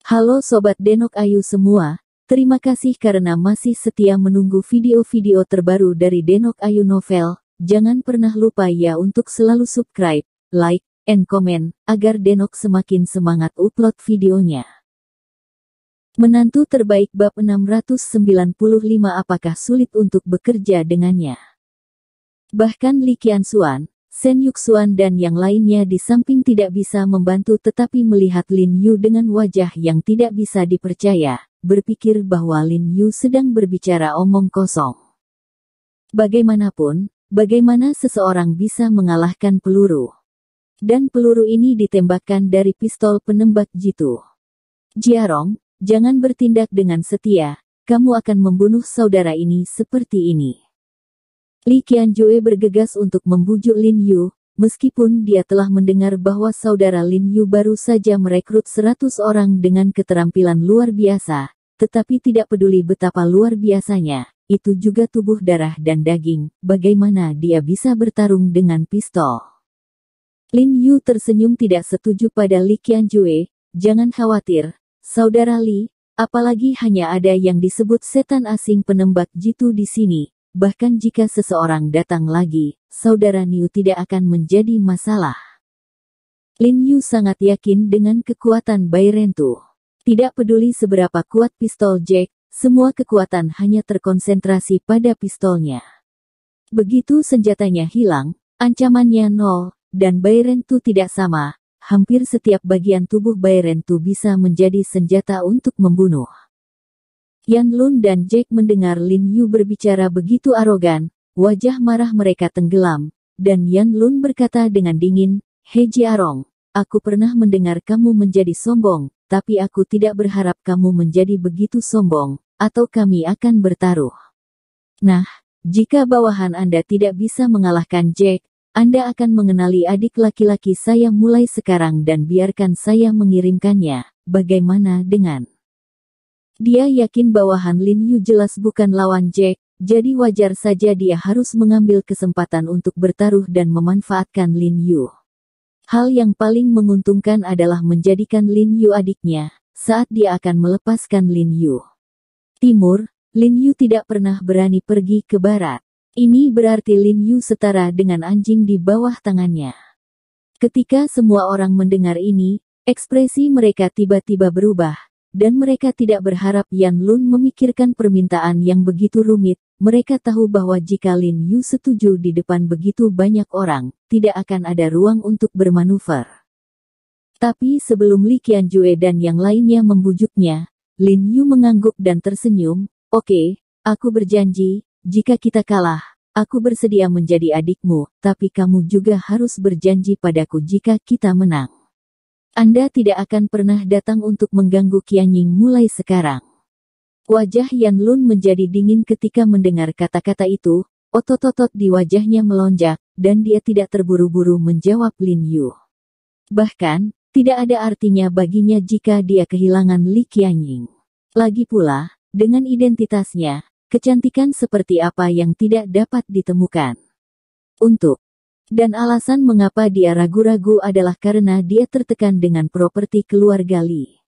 Halo Sobat Denok Ayu semua, terima kasih karena masih setia menunggu video-video terbaru dari Denok Ayu Novel. Jangan pernah lupa ya untuk selalu subscribe, like, and comment, agar Denok semakin semangat upload videonya. Menantu terbaik bab 695, apakah sulit untuk bekerja dengannya? Bahkan Li Qianxuan, Shen Yuxuan dan yang lainnya di samping tidak bisa membantu tetapi melihat Lin Yu dengan wajah yang tidak bisa dipercaya, berpikir bahwa Lin Yu sedang berbicara omong kosong. Bagaimanapun, bagaimana seseorang bisa mengalahkan peluru? Dan peluru ini ditembakkan dari pistol penembak jitu. Jiarong, jangan bertindak dengan setia, kamu akan membunuh saudara ini seperti ini. Li Qianjue bergegas untuk membujuk Lin Yu, meskipun dia telah mendengar bahwa saudara Lin Yu baru saja merekrut 100 orang dengan keterampilan luar biasa, tetapi tidak peduli betapa luar biasanya, itu juga tubuh darah dan daging, bagaimana dia bisa bertarung dengan pistol. Lin Yu tersenyum tidak setuju pada Li Qianjue, jangan khawatir, saudara Li, apalagi hanya ada yang disebut setan asing penembak jitu di sini. Bahkan jika seseorang datang lagi, saudara Niu tidak akan menjadi masalah. Lin Yu sangat yakin dengan kekuatan Bai Rentu. Tidak peduli seberapa kuat pistol Jack, semua kekuatan hanya terkonsentrasi pada pistolnya. Begitu senjatanya hilang, ancamannya nol, dan Bai Rentu tidak sama. Hampir setiap bagian tubuh Bai Rentu bisa menjadi senjata untuk membunuh. Yan Lun dan Jack mendengar Lin Yu berbicara begitu arogan, wajah marah mereka tenggelam, dan Yan Lun berkata dengan dingin, "He Jiarong, aku pernah mendengar kamu menjadi sombong, tapi aku tidak berharap kamu menjadi begitu sombong, atau kami akan bertaruh. Nah, jika bawahan Anda tidak bisa mengalahkan Jack, Anda akan mengenali adik laki-laki saya mulai sekarang dan biarkan saya mengirimkannya, bagaimana dengan?" Dia yakin bawahan Lin Yu jelas bukan lawan Jack, jadi wajar saja dia harus mengambil kesempatan untuk bertaruh dan memanfaatkan Lin Yu. Hal yang paling menguntungkan adalah menjadikan Lin Yu adiknya, saat dia akan melepaskan Lin Yu. Timur, Lin Yu tidak pernah berani pergi ke barat. Ini berarti Lin Yu setara dengan anjing di bawah tangannya. Ketika semua orang mendengar ini, ekspresi mereka tiba-tiba berubah. Dan mereka tidak berharap Yan Lun memikirkan permintaan yang begitu rumit, mereka tahu bahwa jika Lin Yu setuju di depan begitu banyak orang, tidak akan ada ruang untuk bermanuver. Tapi sebelum Li Qianjue dan yang lainnya membujuknya, Lin Yu mengangguk dan tersenyum, "Oke, aku berjanji, jika kita kalah, aku bersedia menjadi adikmu, tapi kamu juga harus berjanji padaku jika kita menang. Anda tidak akan pernah datang untuk mengganggu Qianying mulai sekarang." Wajah Yan Lun menjadi dingin ketika mendengar kata-kata itu, otot-otot di wajahnya melonjak, dan dia tidak terburu-buru menjawab Lin Yu. Bahkan, tidak ada artinya baginya jika dia kehilangan Li Qianying. Lagi pula, dengan identitasnya, kecantikan seperti apa yang tidak dapat ditemukan. Dan alasan mengapa dia ragu-ragu adalah karena dia tertekan dengan properti keluarga Li.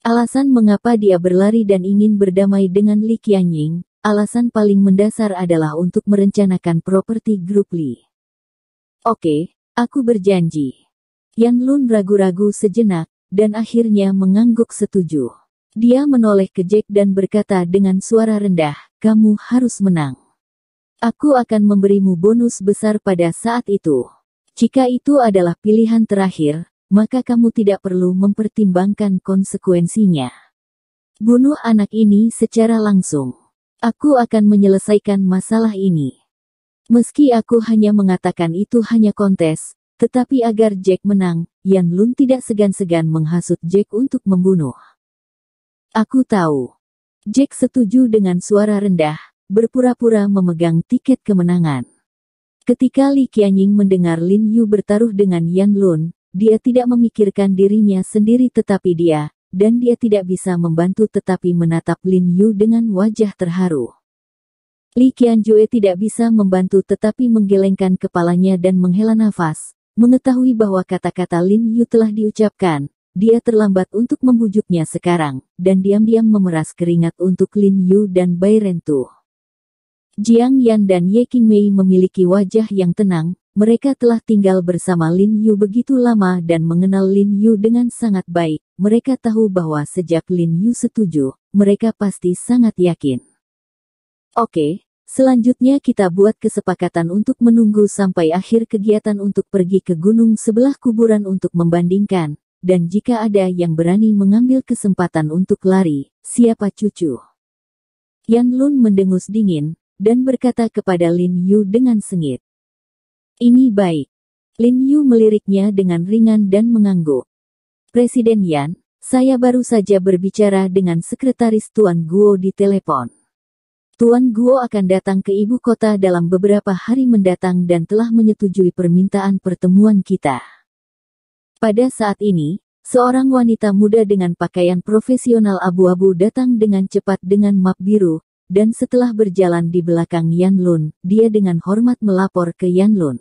Alasan mengapa dia berlari dan ingin berdamai dengan Li Qianying, alasan paling mendasar adalah untuk merencanakan properti grup Li. "Oke, aku berjanji." Yan Lun ragu-ragu sejenak, dan akhirnya mengangguk setuju. Dia menoleh ke Jack dan berkata dengan suara rendah, "Kamu harus menang. Aku akan memberimu bonus besar pada saat itu. Jika itu adalah pilihan terakhir, maka kamu tidak perlu mempertimbangkan konsekuensinya. Bunuh anak ini secara langsung. Aku akan menyelesaikan masalah ini." Meski aku hanya mengatakan itu hanya kontes, tetapi agar Jack menang, Yan Lun tidak segan-segan menghasut Jack untuk membunuh. "Aku tahu." Jack setuju dengan suara rendah, berpura-pura memegang tiket kemenangan. Ketika Li Qianying mendengar Lin Yu bertaruh dengan Yan Lun, dia tidak memikirkan dirinya sendiri tetapi dia tidak bisa membantu tetapi menatap Lin Yu dengan wajah terharu. Li Qianjue tidak bisa membantu tetapi menggelengkan kepalanya dan menghela nafas, mengetahui bahwa kata-kata Lin Yu telah diucapkan, dia terlambat untuk membujuknya sekarang, dan diam-diam memeras keringat untuk Lin Yu dan Bai Rentu. Jiang Yan dan Ye Qingmei memiliki wajah yang tenang, mereka telah tinggal bersama Lin Yu begitu lama dan mengenal Lin Yu dengan sangat baik, mereka tahu bahwa sejak Lin Yu setuju, mereka pasti sangat yakin. Oke, selanjutnya kita buat kesepakatan untuk menunggu sampai akhir kegiatan untuk pergi ke gunung sebelah kuburan untuk membandingkan, dan jika ada yang berani mengambil kesempatan untuk lari, siapa cucu? Yan Lun mendengus dingin, dan berkata kepada Lin Yu dengan sengit. Ini baik. Lin Yu meliriknya dengan ringan dan mengangguk. Presiden Yan, saya baru saja berbicara dengan sekretaris Tuan Guo di telepon. Tuan Guo akan datang ke ibu kota dalam beberapa hari mendatang dan telah menyetujui permintaan pertemuan kita. Pada saat ini, seorang wanita muda dengan pakaian profesional abu-abu datang dengan cepat dengan map biru, dan setelah berjalan di belakang Yan Lun, dia dengan hormat melapor ke Yan Lun.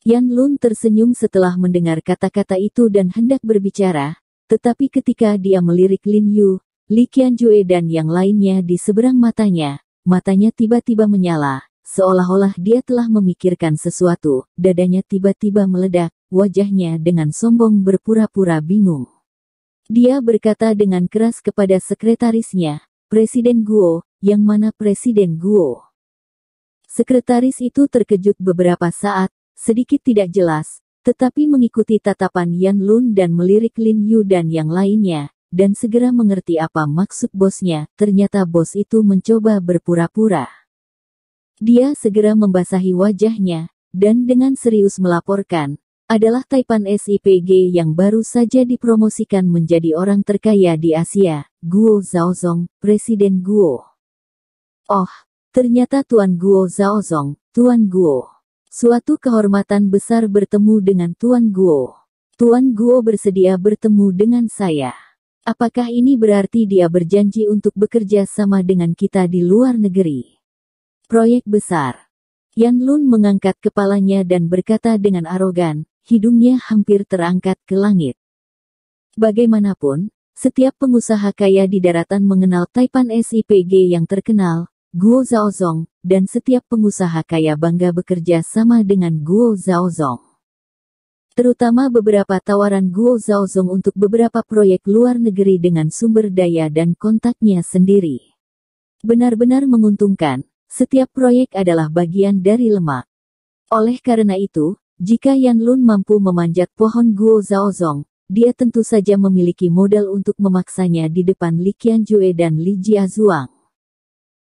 Yan Lun tersenyum setelah mendengar kata-kata itu dan hendak berbicara, tetapi ketika dia melirik Lin Yu, Li Qianjue dan yang lainnya di seberang matanya tiba-tiba menyala, seolah-olah dia telah memikirkan sesuatu, dadanya tiba-tiba meledak, wajahnya dengan sombong berpura-pura bingung. Dia berkata dengan keras kepada sekretarisnya, Presiden Guo, yang mana Presiden Guo? Sekretaris itu terkejut beberapa saat, sedikit tidak jelas, tetapi mengikuti tatapan Yan Lun dan melirik Lin Yu dan yang lainnya, dan segera mengerti apa maksud bosnya. Ternyata bos itu mencoba berpura-pura. Dia segera membasahi wajahnya, dan dengan serius melaporkan, adalah Taipan SIPG yang baru saja dipromosikan menjadi orang terkaya di Asia, Guo Zhaozong, Presiden Guo. Oh, ternyata Tuan Guo Zhaozong, Tuan Guo. Suatu kehormatan besar bertemu dengan Tuan Guo. Tuan Guo bersedia bertemu dengan saya. Apakah ini berarti dia berjanji untuk bekerja sama dengan kita di luar negeri? Proyek besar. Yan Lun mengangkat kepalanya dan berkata dengan arogan, hidungnya hampir terangkat ke langit. Bagaimanapun, setiap pengusaha kaya di daratan mengenal Taipan SIPG yang terkenal, Guo Zhaozong, dan setiap pengusaha kaya bangga bekerja sama dengan Guo Zhaozong. Terutama beberapa tawaran Guo Zhaozong untuk beberapa proyek luar negeri dengan sumber daya dan kontaknya sendiri. Benar-benar menguntungkan, setiap proyek adalah bagian dari lemak. Oleh karena itu, jika Yan Lun mampu memanjat pohon Guo Zhaozong, dia tentu saja memiliki modal untuk memaksanya di depan Li Qianjue dan Li Jiazuang.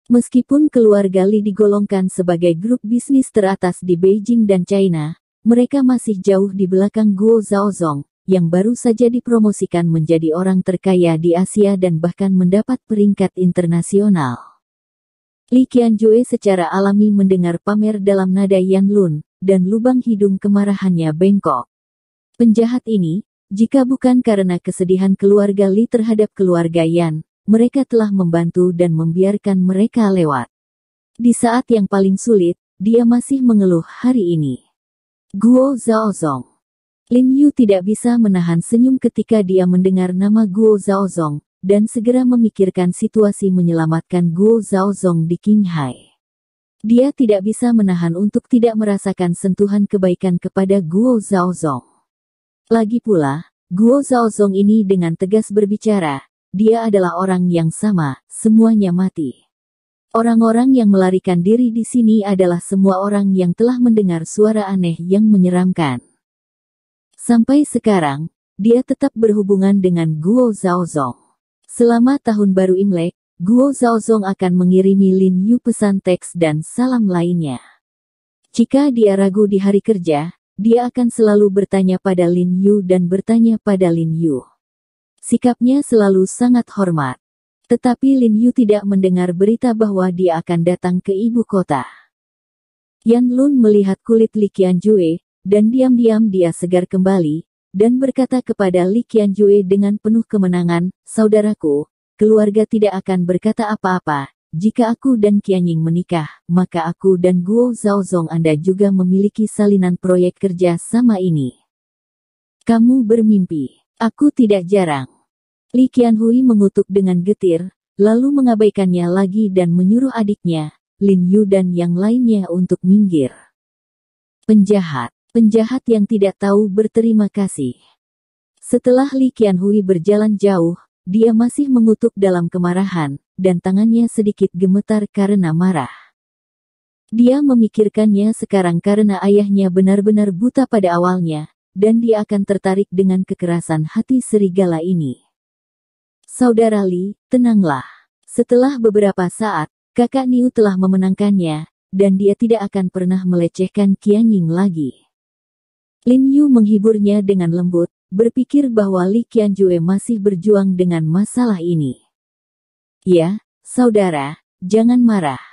Meskipun keluarga Li digolongkan sebagai grup bisnis teratas di Beijing dan China, mereka masih jauh di belakang Guo Zhaozong, yang baru saja dipromosikan menjadi orang terkaya di Asia dan bahkan mendapat peringkat internasional. Li Qianjue secara alami mendengar pamer dalam nada Yan Lun, dan lubang hidung kemarahannya bengkok. Penjahat ini, jika bukan karena kesedihan keluarga Li terhadap keluarga Yan, mereka telah membantu dan membiarkan mereka lewat. Di saat yang paling sulit, dia masih mengeluh hari ini. Guo Zhaozong. Lin Yu tidak bisa menahan senyum ketika dia mendengar nama Guo Zhaozong, dan segera memikirkan situasi menyelamatkan Guo Zhaozong di Qinghai. Dia tidak bisa menahan untuk tidak merasakan sentuhan kebaikan kepada Guo Zhaozong. Lagi pula, Guo Zhaozong ini dengan tegas berbicara, dia adalah orang yang sama, semuanya mati. Orang-orang yang melarikan diri di sini adalah semua orang yang telah mendengar suara aneh yang menyeramkan. Sampai sekarang, dia tetap berhubungan dengan Guo Zhaozong. Selama tahun baru Imlek, Guo Zhaozong akan mengirimi Lin Yu pesan teks dan salam lainnya. Jika dia ragu di hari kerja, dia akan selalu bertanya pada Lin Yu dan bertanya pada Lin Yu. Sikapnya selalu sangat hormat. Tetapi Lin Yu tidak mendengar berita bahwa dia akan datang ke ibu kota. Yan Lun melihat kulit Li Qianjue, dan diam-diam dia segar kembali, dan berkata kepada Li Qianjue dengan penuh kemenangan, saudaraku, keluarga tidak akan berkata apa-apa. Jika aku dan Qianying menikah, maka aku dan Guo Zhaozong Anda juga memiliki salinan proyek kerja sama ini. Kamu bermimpi. Aku tidak jarang. Li Qianhui mengutuk dengan getir, lalu mengabaikannya lagi dan menyuruh adiknya, Lin Yu dan yang lainnya untuk minggir. Penjahat. Penjahat yang tidak tahu berterima kasih. Setelah Li Qianhui berjalan jauh, dia masih mengutuk dalam kemarahan, dan tangannya sedikit gemetar karena marah. Dia memikirkannya sekarang karena ayahnya benar-benar buta pada awalnya, dan dia akan tertarik dengan kekerasan hati serigala ini. Saudara Li, tenanglah. Setelah beberapa saat, kakak Niu telah memenangkannya, dan dia tidak akan pernah melecehkan Qianying lagi. Lin Yu menghiburnya dengan lembut, berpikir bahwa Li Qianjue masih berjuang dengan masalah ini. Ya, saudara, jangan marah.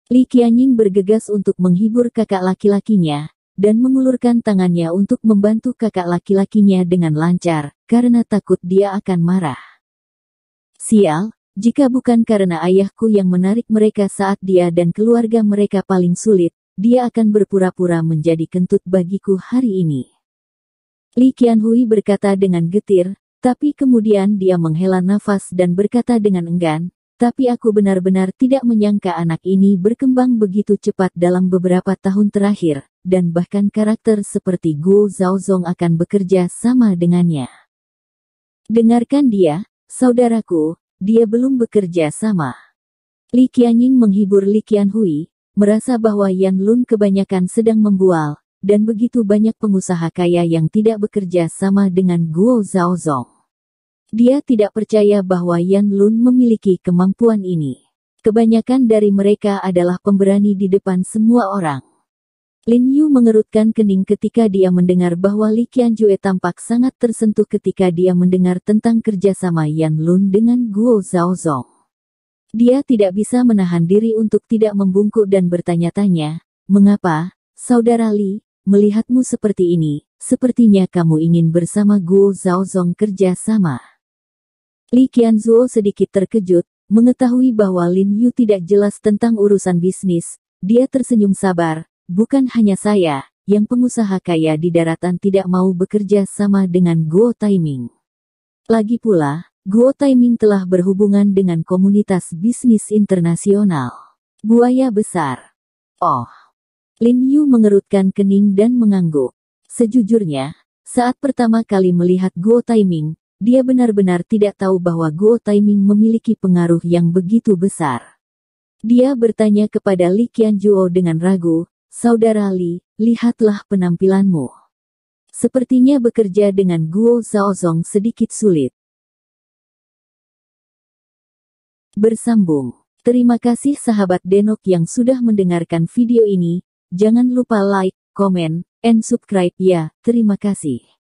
Li Qianying bergegas untuk menghibur kakak laki-lakinya, dan mengulurkan tangannya untuk membantu kakak laki-lakinya dengan lancar, karena takut dia akan marah. Sial, jika bukan karena ayahku yang menarik mereka saat dia dan keluarga mereka paling sulit, dia akan berpura-pura menjadi kentut bagiku hari ini. Li Qianhui berkata dengan getir, tapi kemudian dia menghela nafas dan berkata dengan enggan, tapi aku benar-benar tidak menyangka anak ini berkembang begitu cepat dalam beberapa tahun terakhir, dan bahkan karakter seperti Guo Zhaozong akan bekerja sama dengannya. Dengarkan dia, saudaraku, dia belum bekerja sama. Li Qianying menghibur Li Qianhui, merasa bahwa Yan Lun kebanyakan sedang membual, dan begitu banyak pengusaha kaya yang tidak bekerja sama dengan Guo Zhaozong. Dia tidak percaya bahwa Yan Lun memiliki kemampuan ini. Kebanyakan dari mereka adalah pemberani di depan semua orang. Lin Yu mengerutkan kening ketika dia mendengar bahwa Li Qianjue tampak sangat tersentuh ketika dia mendengar tentang kerjasama Yan Lun dengan Guo Zhaozong. Dia tidak bisa menahan diri untuk tidak membungkuk dan bertanya-tanya, "Mengapa, saudara Li, melihatmu seperti ini, sepertinya kamu ingin bersama Guo Zhaozong kerja sama?" Li Qianzuo sedikit terkejut, mengetahui bahwa Lin Yu tidak jelas tentang urusan bisnis. Dia tersenyum sabar, bukan hanya saya, yang pengusaha kaya di daratan tidak mau bekerja sama dengan Guo Taiming. Lagi pula, Guo Taiming telah berhubungan dengan komunitas bisnis internasional. Buaya besar. Oh. Lin Yu mengerutkan kening dan mengangguk. Sejujurnya, saat pertama kali melihat Guo Taiming, dia benar-benar tidak tahu bahwa Guo Taiming memiliki pengaruh yang begitu besar. Dia bertanya kepada Li Qianjuo dengan ragu, "Saudara Li, lihatlah penampilanmu. Sepertinya bekerja dengan Guo Zhaozong sedikit sulit." Bersambung. Terima kasih sahabat Denok yang sudah mendengarkan video ini. Jangan lupa like, komen, and subscribe ya. Terima kasih.